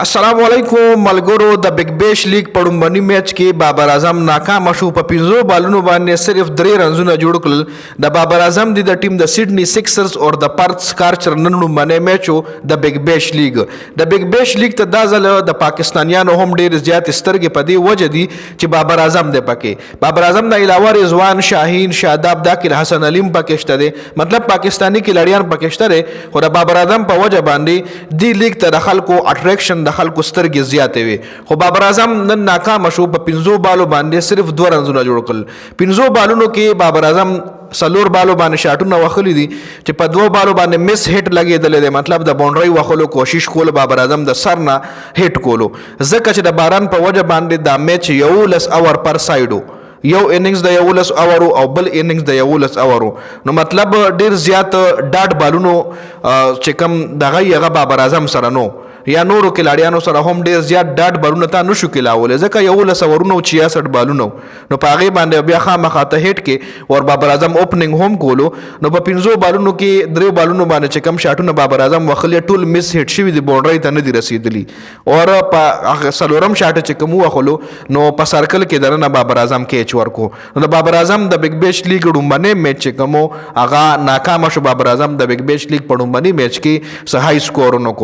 السلام علیکم ملګرو. د بگ بیش لیگ په لومړني میچ کې بابر اعظم ناکام شو. په 15 بالونو باندې صرف 3 رنزونه جوړ کړل. د بابر اعظم د ټیم د سیډني سکسرز او د پارت سکارچر نن لومړنی میچ د بگ بیش لیگ. د بگ بیش لیگ ته دا ځل د پاکستانیانو هم ډېر زیات سترګې په دې وجه دي چې بابر اعظم دی پکې. بابر اعظم نه علاوه رضوان شاهین شاداب داکر حسن علیم پکې شته دي. مطلب پاکستانی کھلاڑیان پکې شته دي. خو د بابر اعظم په وجه باندې دی لیگ ته د خلکو اټریکشن د خلکو سترګې زیاتې وي. خو بابر اعظم نن ناکام شو. په 15 بالو باندې صرف 2 رنزونه جوړ کړل. 15 بالونو کې بابر اعظم 4 بالو باندې شاټونه وخلی دي چې په 2 بالو باندې مس هټ لګېدلی دی. مطلب د باونډرۍ وخلو کوشش کول بابر اعظم د سر نه هټ کولو، ځکه چې د باران په وجه باندې دا میچ 11 اور پر سایډو، یو اننګز د 11 اورو او بل اننګز د 11 اورو. نو مطلب ډیر زیات ډاټ بالونو چې کم دغه یغه بابر اعظم سره نو یا نورو کلاړیانو سره هم ډیر زیات ډاټ بالونه ته نشو کلاولې، ځکه 11 اورونو 66 بالونو. نو په هغې باندې بیا خامخا ته هټ کې اور بابر اعظم اوپننګ هم کولو. نو په 15 بالونو کې 3 بالونو باندې چې کم شاټونه بابر اعظم وخلی ټول مس هټ شوي دي، باونډرۍ ته نه دي رسېدلي. اور په 4م شاټ چې کوم وخلو نو په سرکل کې دننه بابر اعظم کیچ ورکو. نو د بابر اعظم د بگ بیش لیگ لومړنی میچ چې کوم هغه ناکام شو. بابر اعظم د بگ بیش لیگ په لومړني میچ کې څه هائی سکور ونکړو.